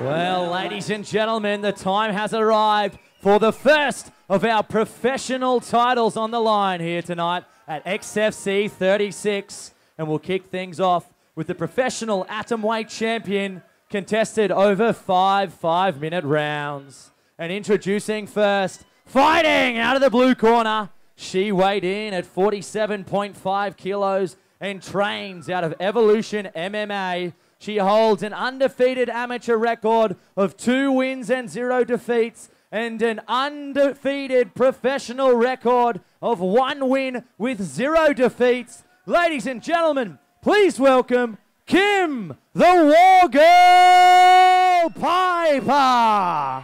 Well, ladies and gentlemen, the time has arrived for the first of our professional titles on the line here tonight at XFC 36. And we'll kick things off with the professional atomweight champion contested over 5 minute rounds. And introducing first, fighting out of the blue corner, she weighed in at 47.5 kilos and trains out of Evolution MMA. She holds an undefeated amateur record of 2 wins and 0 defeats and an undefeated professional record of 1 win with 0 defeats. Ladies and gentlemen, please welcome Kim, the War Girl Piper.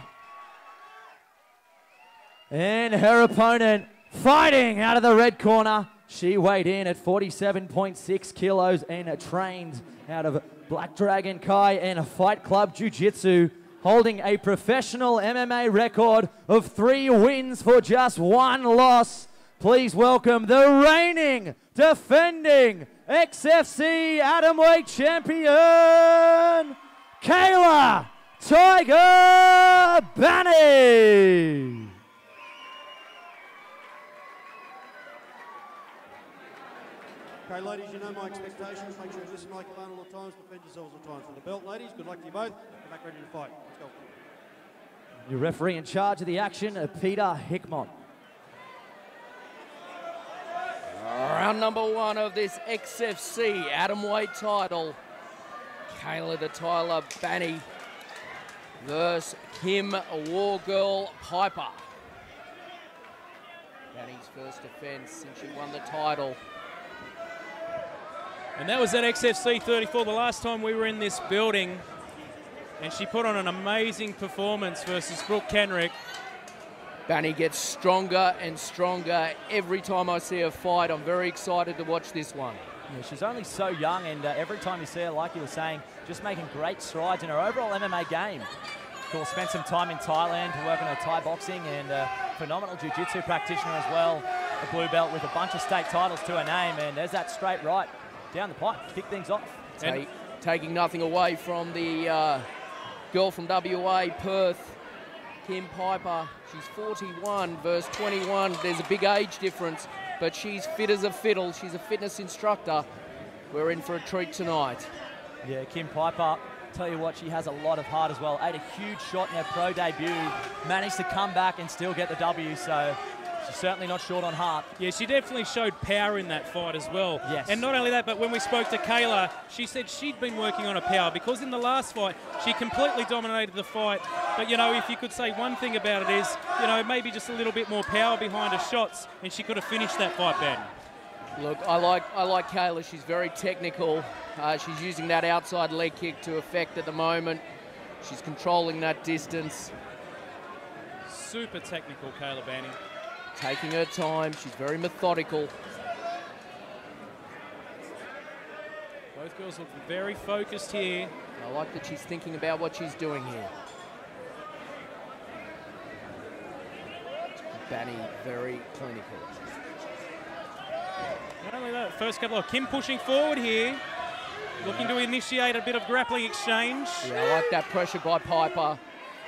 And her opponent, fighting out of the red corner, she weighed in at 47.6 kilos and trained out of Black Dragon Kai and Fight Club Jiu-Jitsu, holding a professional MMA record of 3 wins for just 1 loss. Please welcome the reigning, defending XFC Atomweight Champion, Kaela Tiger Banney. Okay, ladies, you know my expectations. Make sure you listen like you learn all the times, defend yourselves all the time. For the belt, ladies, good luck to you both. Get back ready to fight. Let's go. Your referee in charge of the action, Peter Hickmott. Round number 1 of this XFC Atomweight title. Kaela the Tyler Banney versus Kim Wargirl Piper. Banney's first defense since she won the title. And that was at XFC 34, the last time we were in this building. And she put on an amazing performance versus Brooke Kenrick. Banney gets stronger and stronger every time I see her fight. I'm very excited to watch this one. Yeah, she's only so young, and every time you see her, like you were saying, just making great strides in her overall MMA game. Of course, spent some time in Thailand to work on her Thai boxing, and phenomenal jiu-jitsu practitioner as well. A blue belt with a bunch of state titles to her name, and there's that straight right down the pipe, kick things off. Taking nothing away from the girl from WA, Perth, Kim Piper. She's 41 versus 21. There's a big age difference, but she's fit as a fiddle. She's a fitness instructor. We're in for a treat tonight. Yeah, Kim Piper, tell you what, she has a lot of heart as well. Ate a huge shot in her pro debut, managed to come back and still get the W, so she's certainly not short on heart. Yeah, she definitely showed power in that fight as well. Yes. And not only that, but when we spoke to Kaela, she said she'd been working on her power because in the last fight, she completely dominated the fight. But, you know, if you could say one thing about it is, you know, maybe just a little bit more power behind her shots and she could have finished that fight, Ben. Look, I like Kaela. She's very technical. She's using that outside leg kick to effect at the moment. She's controlling that distance. Super technical, Kaela Banney. Taking her time. She's very methodical. Both girls look very focused here. I like that she's thinking about what she's doing here. Banney, very clinical. Not only that, first couple of Kim pushing forward here. Looking to initiate a bit of grappling exchange. Yeah, I like that pressure by Piper.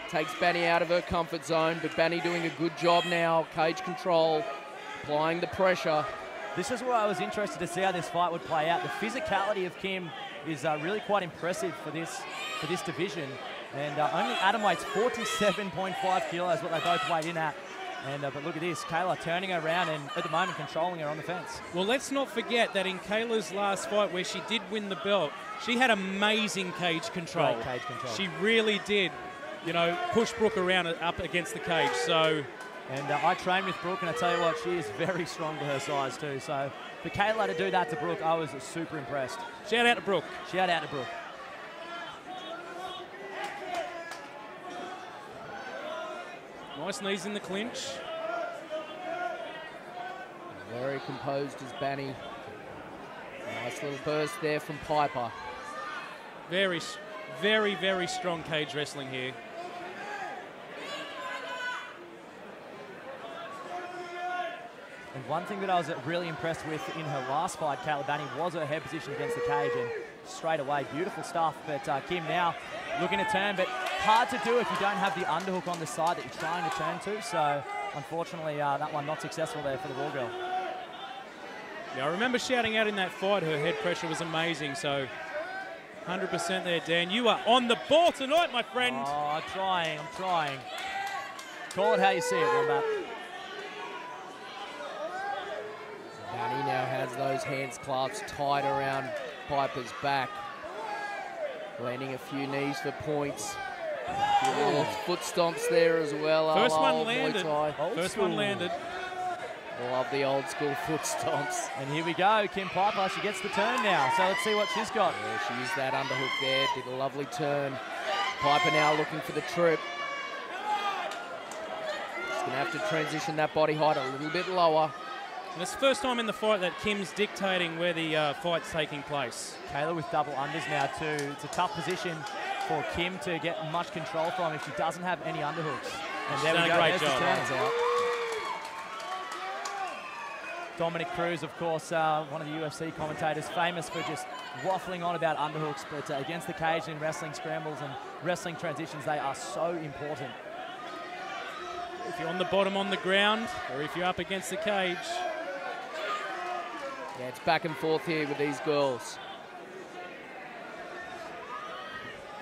Takes Banney out of her comfort zone, but Banney doing a good job now. Cage control, applying the pressure. This is where I was interested to see how this fight would play out. The physicality of Kim is really quite impressive for this division. And only atomweight's 47.5 kilos, what they both weighed in at. And but look at this, Kaela turning her around and at the moment controlling her on the fence. Well, let's not forget that in Kaela's last fight where she did win the belt, she had amazing cage control. Great cage control. She really did, you know, push Brooke around up against the cage. So, and I trained with Brooke, and I tell you what, she is very strong for her size too. So for Kaela to do that to Brooke, I was super impressed. Shout out to Brooke. Shout out to Brooke. Nice knees in the clinch. Very composed as Banney. Nice little burst there from Piper. Very, very, very strong cage wrestling here. And one thing that I was really impressed with in her last fight, Kaela Banney, was her head position against the cage, and straight away, beautiful stuff. But Kim now looking to turn, but hard to do if you don't have the underhook on the side that you're trying to turn to. So unfortunately, that one not successful there for the War Girl. Yeah, I remember shouting out in that fight, her head pressure was amazing. So 100% there, Dan. You are on the ball tonight, my friend. Oh, I'm trying. Call it how you see it, Wmma. Banney now has those hands clasped tight around Piper's back. Landing a few knees for points. A few little foot stomps there as well. First one landed. First one landed. Love the old school foot stomps. And here we go, Kim Piper, she gets the turn now. So let's see what she's got. Yeah, she used that underhook there, did a lovely turn. Piper now looking for the trip. She's gonna have to transition that body height a little bit lower. And it's the first time in the fight that Kim's dictating where the fight's taking place. Kaela with double unders now too. It's a tough position for Kim to get much control from if she doesn't have any underhooks. And there we go, there's the turns out. Dominic Cruz, of course, one of the UFC commentators, famous for just waffling on about underhooks, but against the cage in wrestling scrambles and wrestling transitions, they are so important. If you're on the bottom on the ground, or if you're up against the cage. Yeah, it's back and forth here with these girls.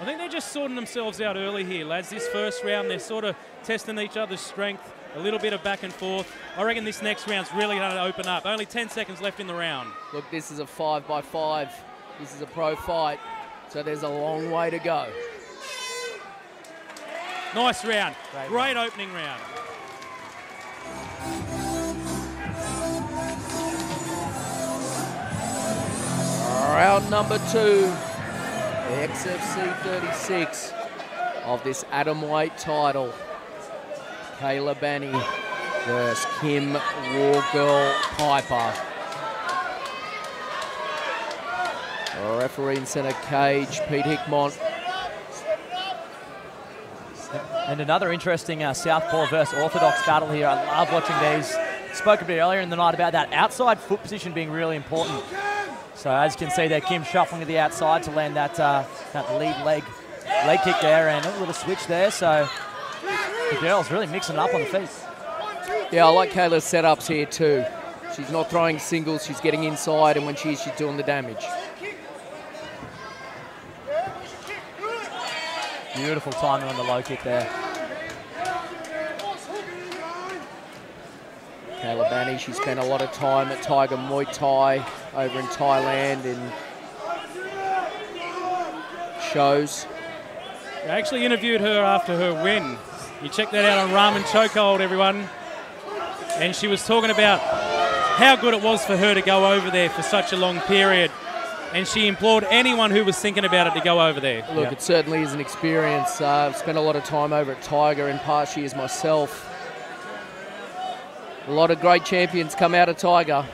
I think they're just sorting themselves out early here, lads. This first round, they're sort of testing each other's strength, a little bit of back and forth. I reckon this next round's really going to open up. Only 10 seconds left in the round. Look, this is a 5-by-5. This is a pro fight, so there's a long way to go. Nice round. Great opening round. Round number 2, the XFC 36 of this atomweight title. Kaela Banney versus Kim War Girl Piper. Our referee in centre cage, Pete Hickmont. And another interesting southpaw versus orthodox battle here. I love watching these. Spoke a bit earlier in the night about that outside foot position being really important. So as you can see there, Kim shuffling to the outside to land that lead leg kick there, and a little switch there. So the girl's really mixing it up on the feet. Yeah, I like Kaela's setups here too. She's not throwing singles, she's getting inside, and when she's doing the damage. Beautiful timing on the low kick there. Kaela Banney, she spent a lot of time at Tiger Muay Thai over in Thailand in shows. I actually interviewed her after her win. You check that out on Ramen Chokehold, everyone. And she was talking about how good it was for her to go over there for such a long period. And she implored anyone who was thinking about it to go over there. Look, it certainly is an experience. I've spent a lot of time over at Tiger in past years myself. A lot of great champions come out of Tiger.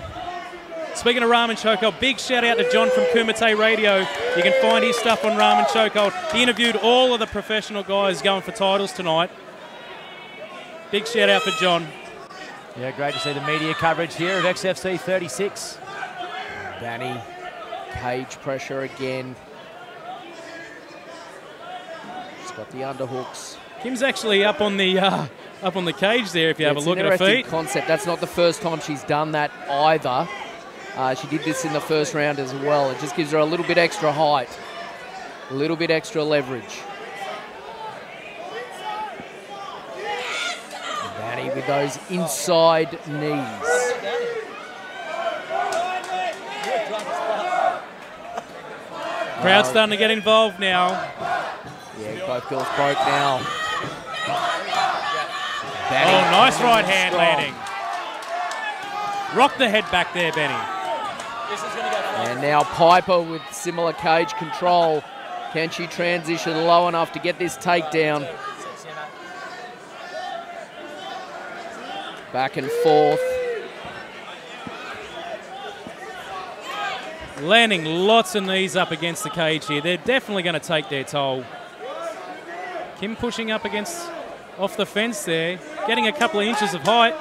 Speaking of Ramen Chokehold, big shout out to John from Kumite Radio. You can find his stuff on Ramen Chokehold. He interviewed all of the professional guys going for titles tonight. Big shout out for John. Yeah, great to see the media coverage here of XFC 36. Banney, cage pressure again. She's got the underhooks. Kim's actually up on the cage there. If you have a look at her feet. Concept. That's not the first time she's done that either. She did this in the first round as well. It just gives her a little bit extra height, a little bit extra leverage. Banney with those inside knees. Crowd's starting to get involved now. Yeah, both girls broke now. Banney, oh, nice right hand landing. Rock the head back there, Banney. And now Piper with similar cage control. Can she transition low enough to get this takedown? Back and forth. Landing lots of knees up against the cage here. They're definitely going to take their toll. Kim pushing up off the fence there, getting a couple of inches of height.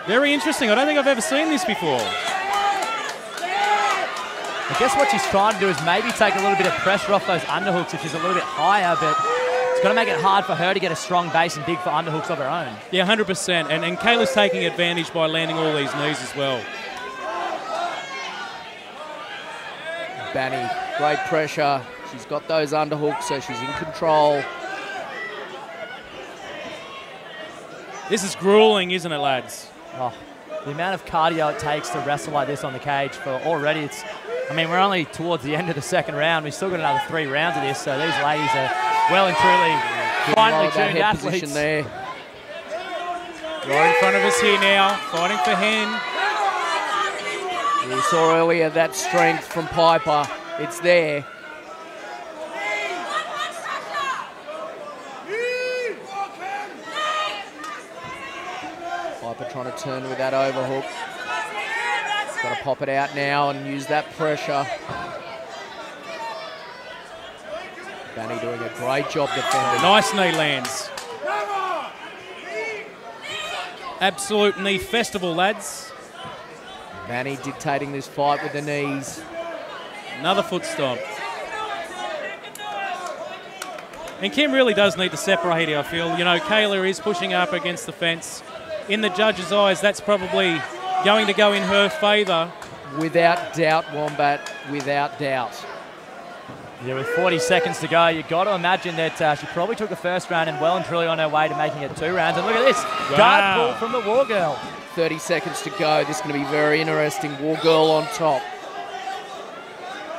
Very interesting. I don't think I've ever seen this before. I guess what she's trying to do is maybe take a little bit of pressure off those underhooks if she's a little bit higher, but it's going to make it hard for her to get a strong base and dig for underhooks of her own. Yeah, 100%. And Kaela's taking advantage by landing all these knees as well. Banney, great pressure. She's got those underhooks, so she's in control. This is grueling, isn't it, lads? Oh, the amount of cardio it takes to wrestle like this on the cage for already, it's, I mean, we're only towards the end of the second round. We've still got another 3 rounds of this, so these ladies are well and truly finely tuned athletes. There. Right in front of us here now, fighting for Hen. We saw earlier that strength from Piper. It's there. Piper trying to turn with that overhook. Got to pop it out now and use that pressure. Banney doing a great job defending. Nice knee lands. Absolute knee festival, lads. Banney dictating this fight with the knees. Another foot stomp. And Kim really does need to separate here, I feel. You know, Kaela is pushing up against the fence. In the judge's eyes, that's probably going to go in her favour. Without doubt, Wombat, without doubt. Yeah, with 40 seconds to go, you've got to imagine that she probably took the first round and well and truly on her way to making it 2 rounds. And look at this, guard pull from the War Girl. 30 seconds to go. This is going to be very interesting. War Girl on top.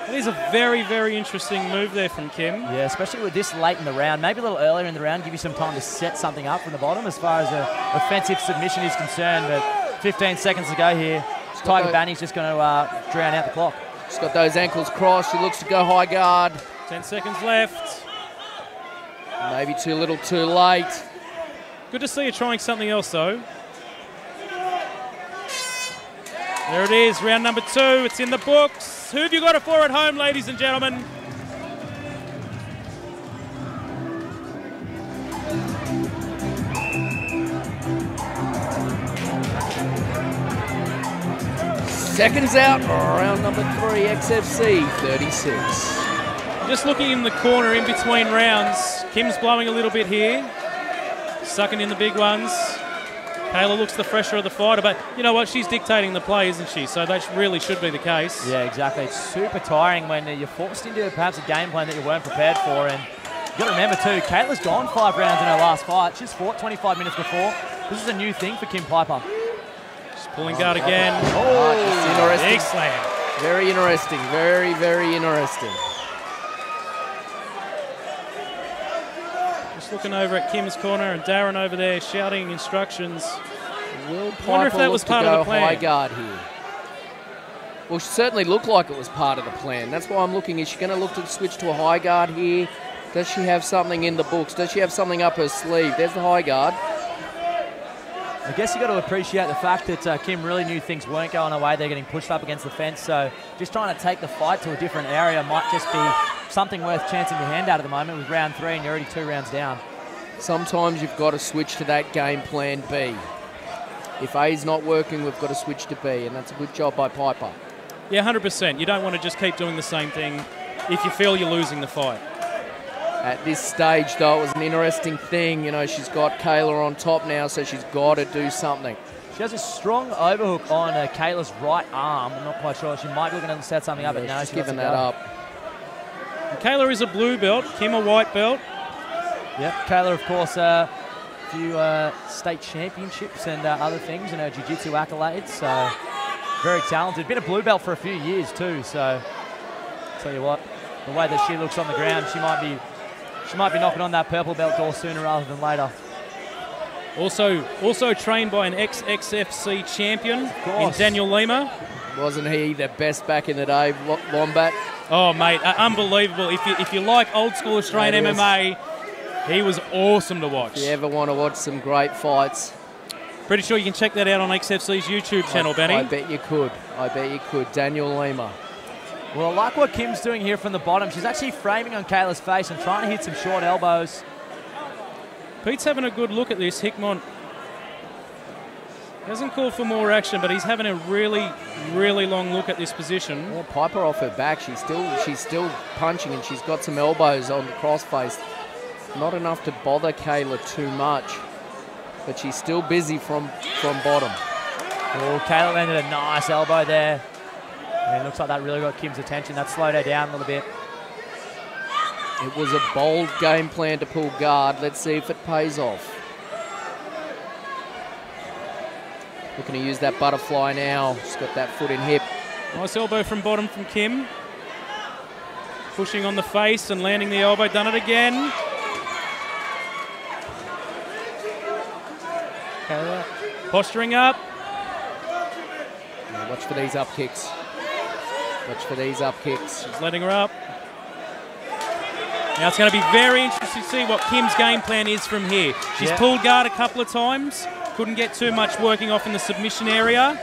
It is a very, very interesting move there from Kim. Yeah, especially with this late in the round. Maybe a little earlier in the round, give you some time to set something up from the bottom as far as an offensive submission is concerned. But 15 seconds to go here. Tiger Banney's just going to drown out the clock. She's got those ankles crossed. She looks to go high guard. 10 seconds left. Maybe too little too late. Good to see her trying something else, though. There it is, round number 2. It's in the books. Who have you got it for at home, ladies and gentlemen? Seconds out, round number 3, XFC 36. Just looking in the corner in between rounds. Kim's blowing a little bit here. Sucking in the big ones. Kaela looks the fresher of the fighter, but you know what? She's dictating the play, isn't she? So that really should be the case. Yeah, exactly. It's super tiring when you're forced into perhaps a game plan that you weren't prepared for. And you've got to remember too, Kaela's gone 5 rounds in her last fight. She's fought 25 minutes before. This is a new thing for Kim Piper. She's pulling guard again. Oh, interesting. Big slam. Very interesting. Very, very interesting. Just looking over at Kim's corner and Darren over there shouting instructions. Will I wonder if that was part of the plan. High guard here. Well, she certainly looked like it was part of the plan. That's why I'm looking. Is she going to look to switch to a high guard here? Does she have something in the books? Does she have something up her sleeve? There's the high guard. I guess you got to appreciate the fact that Kim really knew things weren't going her way. They're getting pushed up against the fence, so just trying to take the fight to a different area might just be something worth chancing your hand out at the moment with round 3 and you're already 2 rounds down. Sometimes you've got to switch to that game plan B. If A's not working, we've got to switch to B, and that's a good job by Piper. Yeah, 100%. You don't want to just keep doing the same thing if you feel you're losing the fight. At this stage, though, it was an interesting thing. You know, she's got Kaela on top now, so she's got to do something. She has a strong overhook on Kaela's right arm. I'm not quite sure. She might be looking to set something up, but no, she's giving that up. And Kaela is a blue belt, Kim a white belt. Yep, Kaela, of course, a few state championships and other things in her jiu-jitsu accolades. So very talented. Been a blue belt for a few years too. So tell you what, the way that she looks on the ground, she might be knocking on that purple belt door sooner rather than later. Also trained by an ex-XFC champion in Daniel Wmma. Wasn't he the best back in the day, Wombat? Oh, mate, unbelievable. If you like old school Australian MMA, he was awesome to watch. If you ever want to watch some great fights. Pretty sure you can check that out on XFC's YouTube channel, Banney. I bet you could. I bet you could. Daniel Wmma. Well, I like what Kim's doing here from the bottom. She's actually framing on Kaela's face and trying to hit some short elbows. Pete's having a good look at this. Hickmont Hasn't called for more action, but he's having a really, really long look at this position. Yeah, Piper off her back. She's still punching, and she's got some elbows on the crossface. Not enough to bother Kaela too much, but she's still busy from bottom. Oh, Kaela landed a nice elbow there. And it looks like that really got Kim's attention. That slowed her down a little bit. It was a bold game plan to pull guard. Let's see if it pays off. Looking to use that butterfly now. She's got that foot in hip. Nice elbow from bottom from Kim. Pushing on the face and landing the elbow. Done it again. Kaela. Posturing up. Now watch for these up kicks. Watch for these up kicks. She's letting her up. Now it's going to be very interesting to see what Kim's game plan is from here. She's pulled guard a couple of times. Couldn't get too much working off in the submission area.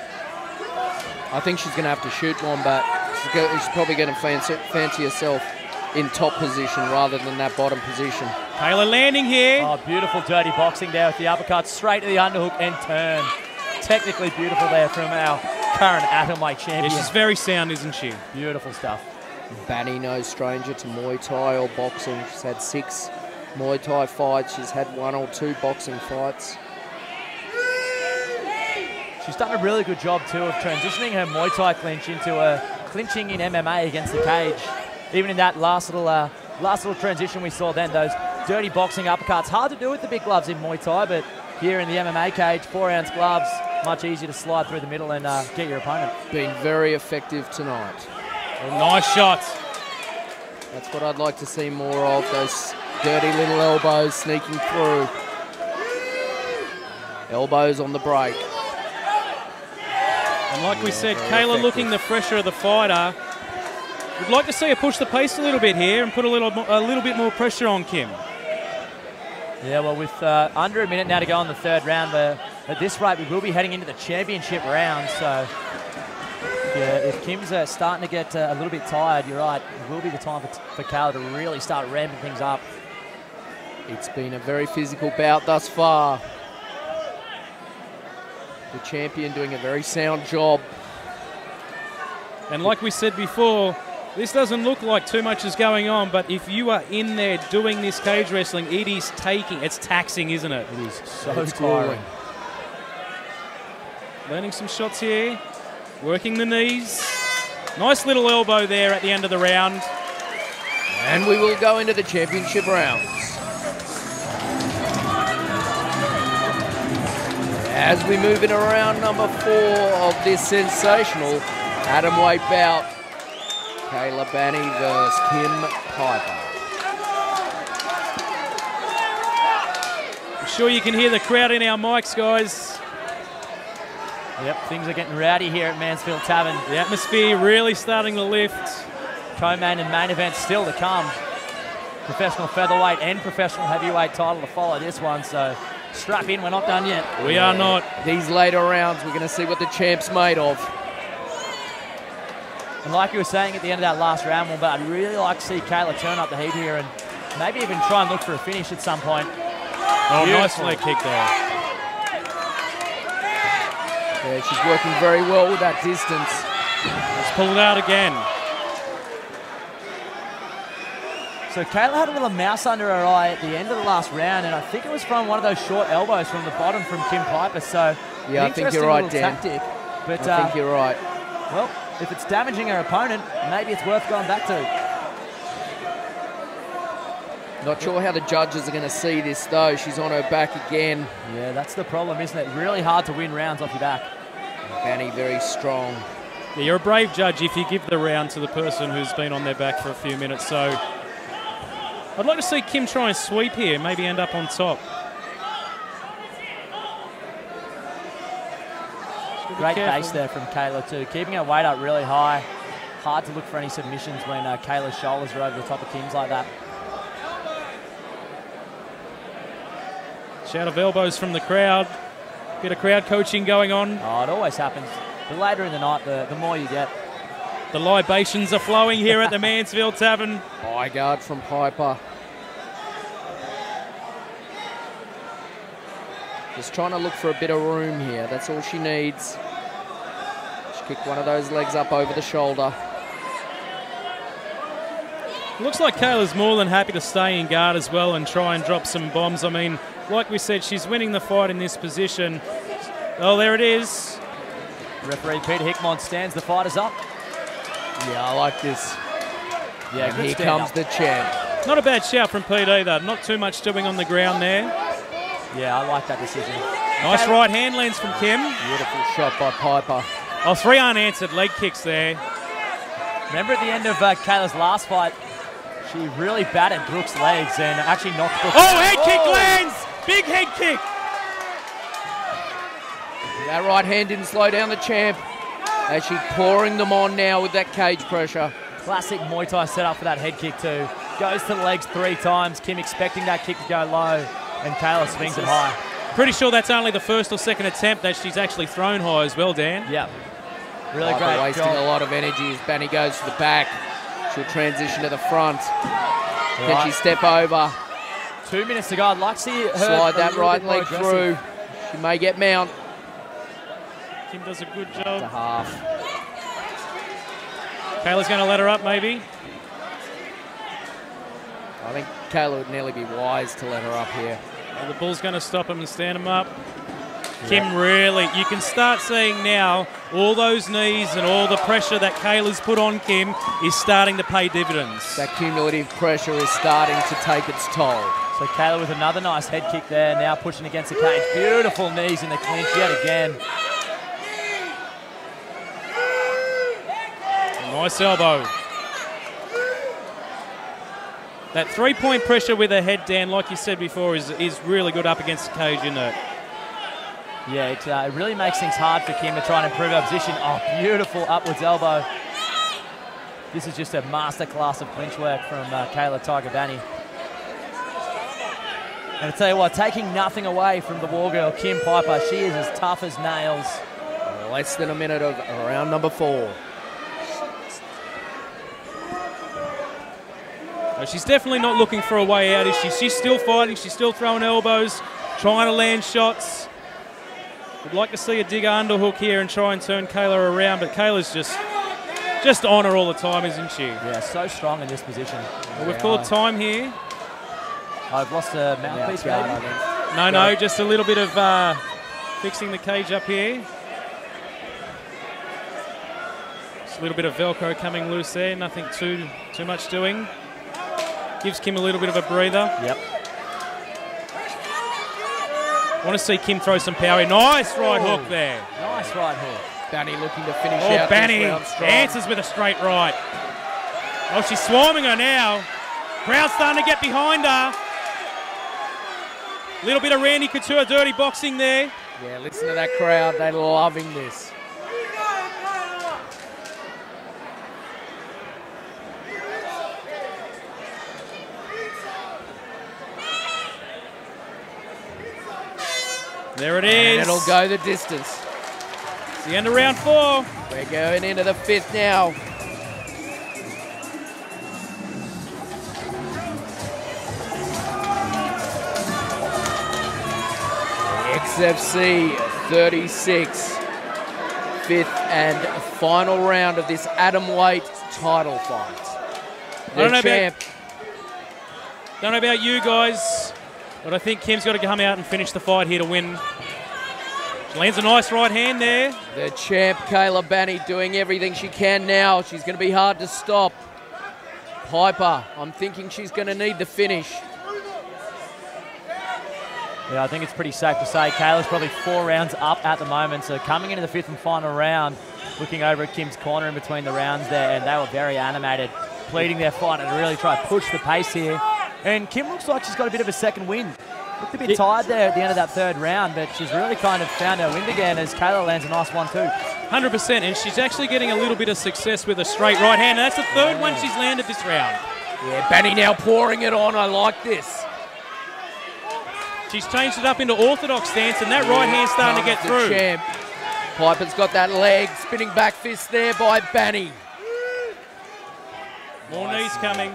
I think she's going to have to shoot Wombat. She's probably going to fancy herself in top position rather than that bottom position. Kaela landing here. Oh, beautiful dirty boxing there with the uppercut straight to the underhook and turn. Technically beautiful there from our current atomweight champion. Yeah, she's very sound, isn't she? Beautiful stuff. Banney, no stranger to Muay Thai or boxing. She's had 6 Muay Thai fights. She's had 1 or 2 boxing fights. She's done a really good job, too, of transitioning her Muay Thai clinch into a clinching in MMA against the cage. Even in that last little transition we saw then, those dirty boxing uppercuts. Hard to do with the big gloves in Muay Thai, but here in the MMA cage, 4-ounce gloves, much easier to slide through the middle and get your opponent. Been very effective tonight. Oh, nice shot. That's what I'd like to see more of, those dirty little elbows sneaking through. Elbows on the break. And like we said, Kaela looking the fresher of the fighter. We'd like to see her push the pace a little bit here and put a little bit more pressure on Kim. Yeah, well, with under a minute now to go on the 3rd round, but at this rate, we will be heading into the championship round. So, yeah, if Kim's starting to get a little bit tired, you're right, it will be the time for Kaela to really start ramping things up. It's been a very physical bout thus far. The champion doing a very sound job. And like we said before, this doesn't look like too much is going on, but if you are in there doing this cage wrestling, it's taxing, isn't it? It is so tiring. Learning some shots here, working the knees. Nice little elbow there at the end of the round. And we will go into the championship rounds. As we move into round number 4 of this sensational atomweight bout, Kaela Banney versus Kim Piper. I'm sure you can hear the crowd in our mics, guys. Yep, things are getting rowdy here at Mansfield Tavern. The atmosphere really starting to lift. Co-main and main events still to come. Professional featherweight and professional heavyweight title to follow this one, so strap in, we're not done yet. We are not. These later rounds, we're going to see what the champ's made of. And like you were saying at the end of that last round, but I'd really like to see Kaela turn up the heat here and maybe even try and look for a finish at some point. Oh, nice leg kick there. Yeah, she's working very well with that distance. Let's pull it out again. So Kaela had a little mouse under her eye at the end of the last round, and I think it was from one of those short elbows from the bottom from Kim Piper. So yeah, I think you're right, Dan. Tactic, but I think you're right. Well, if it's damaging her opponent, maybe it's worth going back to. Not sure how the judges are going to see this, though. She's on her back again. Yeah, that's the problem, isn't it? Really hard to win rounds off your back. Banney very strong. Yeah, you're a brave judge if you give the round to the person who's been on their back for a few minutes. So I'd like to see Kim try and sweep here, maybe end up on top. Great base there from Kaela too, keeping her weight up really high. Hard to look for any submissions when Kaela's shoulders are over the top of Kim's like that. Shout of elbows from the crowd. Bit of crowd coaching going on. Oh, it always happens. The later in the night, the more you get. The libations are flowing here at the Mansfield Tavern. High guard from Piper. Just trying to look for a bit of room here. That's all she needs. She kicked one of those legs up over the shoulder. Looks like Kaela's more than happy to stay in guard as well and try and drop some bombs. I mean, like we said, she's winning the fight in this position. Oh, there it is. Referee Peter Hickmont stands the fighters up. Yeah, I like this. Yeah, and good here stand comes up. the champ. Not a bad shout from Pete either. Not too much doing on the ground there. Yeah, I like that decision. Nice right hand lands from Kim. Beautiful shot by Piper. Oh, 3 unanswered leg kicks there. Remember at the end of Kaela's last fight, she really battered Brooks' legs and actually knocked Brooks Oh, head kick lands! Big head kick! That right hand didn't slow down the champ. As she's pouring them on now with that cage pressure. Classic Muay Thai setup for that head kick too. Goes to the legs 3 times. Kim expecting that kick to go low, and Kaela swings it high. Pretty sure that's only the first or second attempt that she's actually thrown high as well, Dan. Yep. Really Piper great wasting job. a lot of energy as Banney goes to the back. She'll transition to the front. Can Right. she step over? 2 minutes to go. I'd like to see her Slide a that little right bit more leg aggressive. through. She may get mount. Kim does a good To job. half. Kaela's going to let her up, maybe. I think Kaela would nearly be wise to let her up here. Well, the bull's going to stop him and stand him up. Kim really, you can start seeing now all those knees and all the pressure that Kaela's put on Kim is starting to pay dividends. That cumulative pressure is starting to take its toll. So Kaela with another nice head kick there, now pushing against the cage. Beautiful knees in the clinch yet again. Nice elbow. That 3-point pressure with her head down, like you said before, is really good up against the cage, isn't it? Yeah, it really makes things hard for Kim to try and improve her position. Oh, beautiful upwards elbow. This is just a masterclass of clinch work from Kaela Tiger Banney. And I tell you what, taking nothing away from the war girl, Kim Piper, she is as tough as nails. Less than a minute of round number 4. No, she's definitely not looking for a way out, is she? She's still fighting, she's still throwing elbows, trying to land shots. Would like to see a digger underhook here and try and turn Kaela around, but Kaela's just on her all the time, isn't she? Yeah, so strong in this position. Well, we've called time here. I've lost a mouthpiece, guard, maybe. I think. No, just a little bit of fixing the cage up here. Just a little bit of Velcro coming loose there, nothing too much doing. Gives Kim a little bit of a breather. Yep. Want to see Kim throw some power in. Nice right hook there. Nice right hook. Banney looking to finish Oh, out Banney this round strong. answers with a straight right. Oh, she's swarming her now. Crowd's starting to get behind her. Little bit of Randy Couture dirty boxing there. Yeah, listen to that crowd. They're loving this. There it And is. it'll go the distance. It's the end of round 4. We're going into the 5th now. XFC 36. 5th and final round of this atom weight title fight. don't know champ. Don't know about you guys, but I think Kim's got to come out and finish the fight here to win. She lands a nice right hand there. The champ, Kaela Banney, doing everything she can now. She's going to be hard to stop. Piper, I'm thinking she's going to need the finish. Yeah, I think it's pretty safe to say Kaela's probably 4 rounds up at the moment. So coming into the 5th and final round, looking over at Kim's corner in between the rounds there, and they were very animated, pleading their fight and really try to push the pace here. And Kim looks like she's got a bit of a second wind. Looked a bit tired there at the end of that 3rd round, but she's really kind of found her wind again as Kaela lands a nice one too. 100%, and she's actually getting a little bit of success with a straight right hand. And that's the 3rd one she's landed this round. Yeah, Banney now pouring it on. I like this. She's changed it up into orthodox stance, and that right hand's starting to get The through. champ. Piper's got that leg. Spinning back fist there by Banney. More knees coming.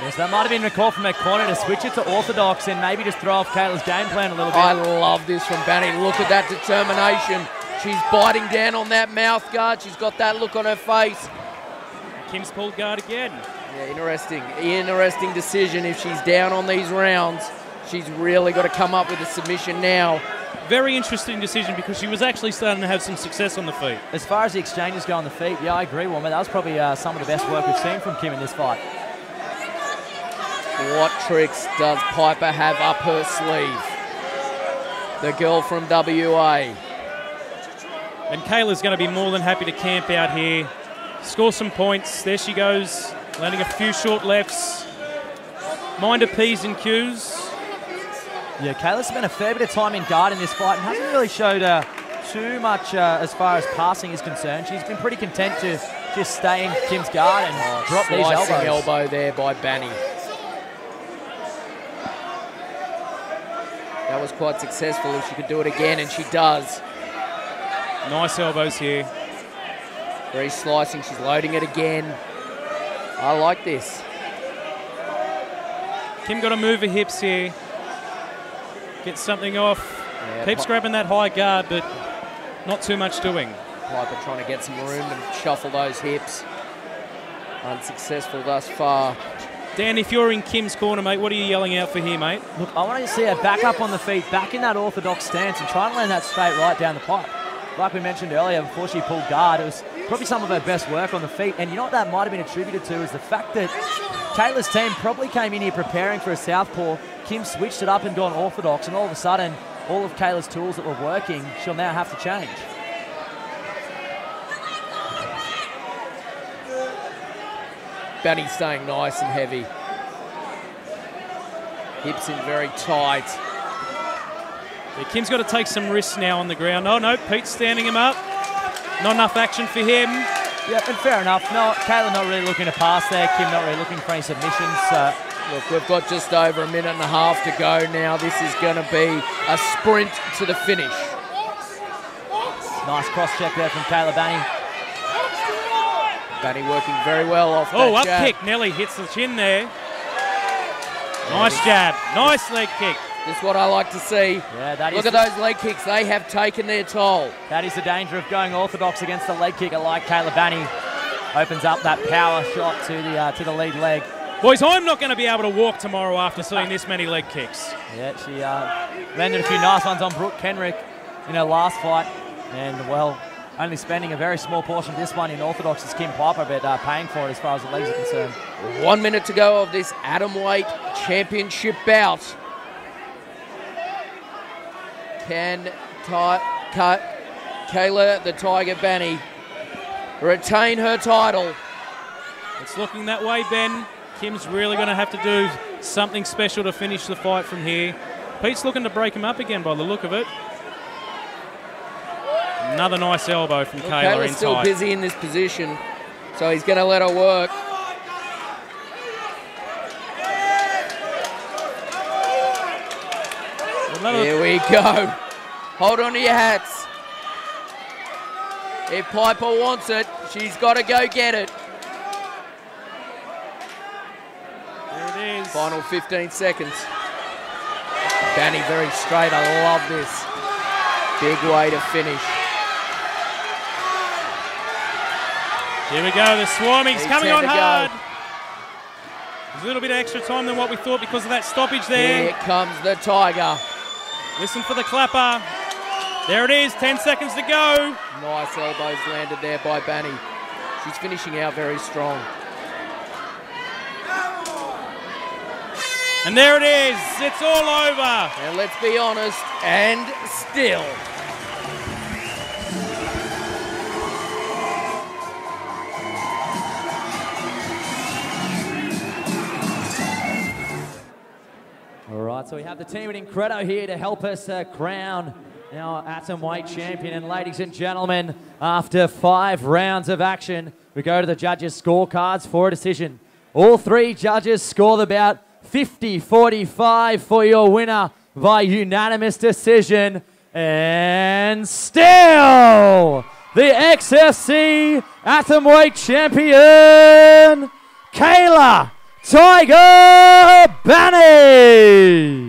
Yes, that might have been a call from her corner to switch it to orthodox and maybe just throw off Kaela's game plan a little bit. I love this from Banney. Look at that determination. She's biting down on that mouth guard. She's got that look on her face. Kim's pulled guard again. Yeah, interesting decision. If she's down on these rounds, she's really got to come up with a submission now. Very interesting decision because she was actually starting to have some success on the feet. As far as the exchanges go on the feet, yeah, I agree, Wmma. That was probably some of the best work we've seen from Kim in this fight. What tricks does Piper have up her sleeve? The girl from WA. And Kaela's going to be more than happy to camp out here, score some points. There she goes, landing a few short lefts. Mind her P's and Q's. Yeah, Kaela's spent a fair bit of time in guard in this fight and hasn't really showed too much as far as passing is concerned. She's been pretty content to just stay in Kim's guard and drop these elbows. Slicing elbow there by Banney. That was quite successful if she could do it again, and she does. Nice elbows here. Very slicing. She's loading it again. I like this. Kim got to move her hips here. Get something off. Yeah, keeps grabbing that high guard, but not too much doing. Piper trying to get some room and shuffle those hips. Unsuccessful thus far. Dan, if you're in Kim's corner, mate, what are you yelling out for here, mate? Look, I want to see her back up on the feet, back in that orthodox stance and try and land that straight right down the pipe. Like we mentioned earlier, before she pulled guard, it was probably some of her best work on the feet. And you know what that might have been attributed to is the fact that Kaela's team probably came in here preparing for a southpaw. Kim switched it up and gone orthodox, and all of a sudden, all of Kaela's tools that were working, she'll now have to change. Banney staying nice and heavy. Hips in very tight. Yeah, Kim's got to take some risks now on the ground. Oh, no, Pete's standing him up. Not enough action for him. Yeah, and fair enough. No, Kaela not really looking to pass there. Kim not really looking for any submissions. Look, we've got just over a minute and a half to go now. This is going to be a sprint to the finish. Nice cross-check there from Kaela Banney. Banney working very well off that up jab. kick. Nelly hits the chin there. Nice jab. Nice leg kick. This is what I like to see. Yeah, Look at those leg kicks. They have taken their toll. That is the danger of going orthodox against the leg kicker like Kaela Banney. Opens up that power shot to the lead leg. Boys, I'm not going to be able to walk tomorrow after seeing this many leg kicks. Yeah, she landed a few nice ones on Brooke Kenrick in her last fight. And, well, only spending a very small portion of this one in orthodox is Kim Piper, but paying for it as far as the legs are concerned. 1 minute to go of this atomweight championship bout. Can Kaela the Tiger Banney retain her title? It's looking that way, Ben. Kim's really going to have to do something special to finish the fight from here. Pete's looking to break him up again by the look of it. Another nice elbow from Kaela Kaela's inside. still busy in this position, so he's going to let her work. Here we go. Hold on to your hats. If Piper wants it, she's got to go get it. There it is. Final 15 seconds. Banney very straight. I love this. Big way to finish. Here we go. The swarming's coming on hard. Go. There's a little bit of extra time than what we thought because of that stoppage there. Here comes the Tiger. Listen for the clapper. There it is, 10 seconds to go. Nice elbows landed there by Banney. She's finishing out very strong. And there it is, it's all over. And let's be honest, and still. All right, so we have the team at Incredo here to help us crown our atomweight champion. And ladies and gentlemen, after 5 rounds of action, we go to the judges' scorecards for a decision. All 3 judges score the bout 50-45 for your winner by unanimous decision. And still, the XFC atomweight champion, Kaela Tiger Banney.